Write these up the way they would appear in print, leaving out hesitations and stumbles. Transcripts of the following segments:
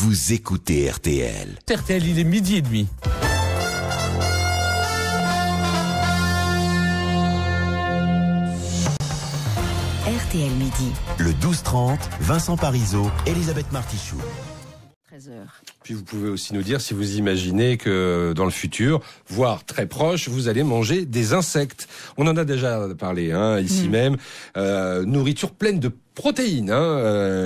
vous écoutez RTL. RTL, il est 12h30. RTL Midi. Le 12-30, Vincent Parisot, Elisabeth Martichoux. 13h. Puis vous pouvez aussi nous dire si vous imaginez que dans le futur, voire très proche, vous allez manger des insectes. On en a déjà parlé ici même. Nourriture pleine de protéines,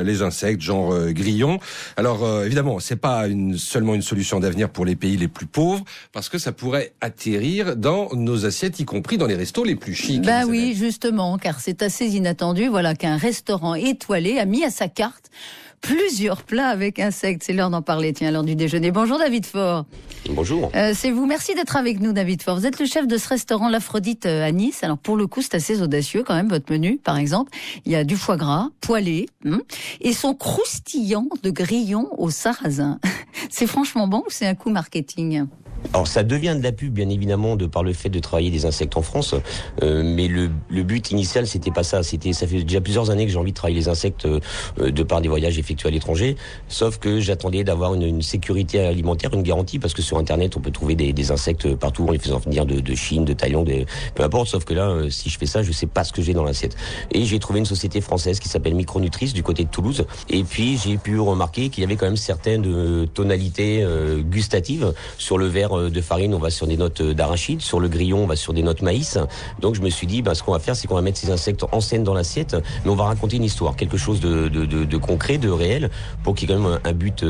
les insectes, genre grillons. Alors évidemment, c'est pas seulement une solution d'avenir pour les pays les plus pauvres, parce que ça pourrait atterrir dans nos assiettes, y compris dans les restos les plus chics. Ben oui, justement, car c'est assez inattendu. Voilà qu'un restaurant étoilé a mis à sa carte plusieurs plats avec insectes. C'est l'heure d'en parler, tiens, à l'heure du déjeuner. Bonjour David Faure. Bonjour. C'est vous, merci d'être avec nous David Faure. Vous êtes le chef de ce restaurant L'Aphrodite à Nice. Alors pour le coup, c'est assez audacieux quand même, votre menu, par exemple. Il y a du foie gras, poêlé, et son croustillant de grillons au sarrasin. C'est franchement bon ou c'est un coup marketing ? Alors ça devient de la pub, bien évidemment, de par le fait de travailler des insectes en France, mais le but initial, c'était pas ça. Ça fait déjà plusieurs années que j'ai envie de travailler les insectes de par des voyages effectués à l'étranger, sauf que j'attendais d'avoir une sécurité alimentaire, une garantie, parce que sur Internet, on peut trouver des insectes partout, en les faisant venir de Chine, de Thaïlande, peu importe, sauf que là, si je fais ça, je sais pas ce que j'ai dans l'assiette. Et j'ai trouvé une société française qui s'appelle Micronutris, du côté de Toulouse, et puis j'ai pu remarquer qu'il y avait quand même certaines tonalités gustatives. Sur le verre de farine, on va sur des notes d'arachide. Sur le grillon, on va sur des notes maïs. Donc je me suis dit, ce qu'on va faire, c'est qu'on va mettre ces insectes en scène dans l'assiette, mais on va raconter une histoire, quelque chose de concret, de réel, pour qu'il y ait quand même un but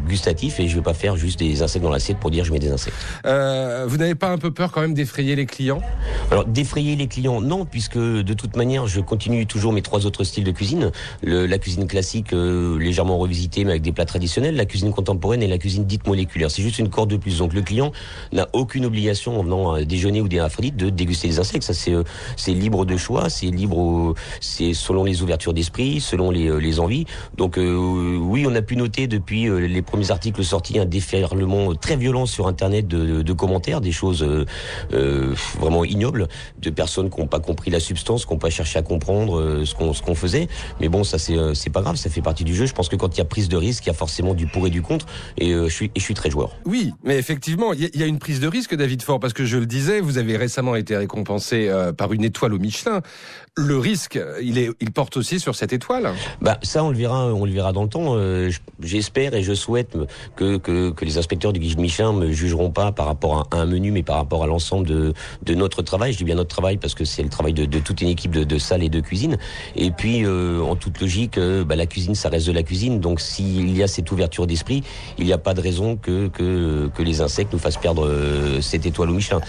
gustatif, et je vais pas faire juste des insectes dans l'assiette pour dire je mets des insectes. Vous n'avez pas un peu peur quand même d'effrayer les clients ? Alors d'effrayer les clients, non, puisque de toute manière, je continue toujours mes 3 autres styles de cuisine. La cuisine classique, légèrement revisitée, mais avec des plats traditionnels, la cuisine contemporaine et la cuisine dite moléculaire. C'est juste une corde de plus. Donc le client n'a aucune obligation en venant déjeuner ou dîner à Aphrodite de déguster des insectes. Ça c'est libre de choix, c'est selon les ouvertures d'esprit, selon les envies. Donc oui, on a pu noter depuis les premiers articles sortis un déferlement très violent sur Internet de commentaires, des choses vraiment ignobles, de personnes qui n'ont pas compris la substance, qui n'ont pas cherché à comprendre ce qu'on faisait. Mais bon, ça c'est pas grave, ça fait partie du jeu. Je pense que quand il y a prise de risque, il y a forcément du pour et du contre, et je suis très joueur. Oui, mais effectivement, il y a une prise de risque, David Faure, parce que je le disais, vous avez récemment été récompensé par une étoile au Michelin. Le risque, il porte aussi sur cette étoile. Ça, on le verra dans le temps. J'espère et je souhaite que les inspecteurs du guide Michelin me jugeront pas par rapport à un menu, mais par rapport à l'ensemble de notre travail. Je dis bien notre travail parce que c'est le travail de toute une équipe de salle et de cuisine. Et puis, en toute logique, la cuisine, ça reste de la cuisine. Donc, s'il y a cette ouverture d'esprit, il n'y a pas de raison que les insectes nous fassent perdre cette étoile au Michelin.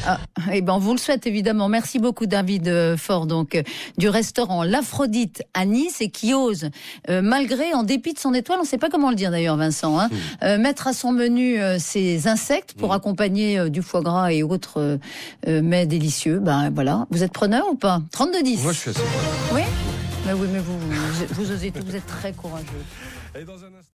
On vous le souhaite évidemment. Merci beaucoup David Faure, donc du restaurant L'Aphrodite à Nice, et qui ose, malgré, en dépit de son étoile, on ne sait pas comment le dire d'ailleurs Vincent, mettre à son menu ces insectes pour accompagner du foie gras et autres mets délicieux. Voilà. Vous êtes preneur ou pas ? 32-10. Moi je suis assez preneur. Oui, mais vous osez tout, vous êtes très courageux. Et dans un instant...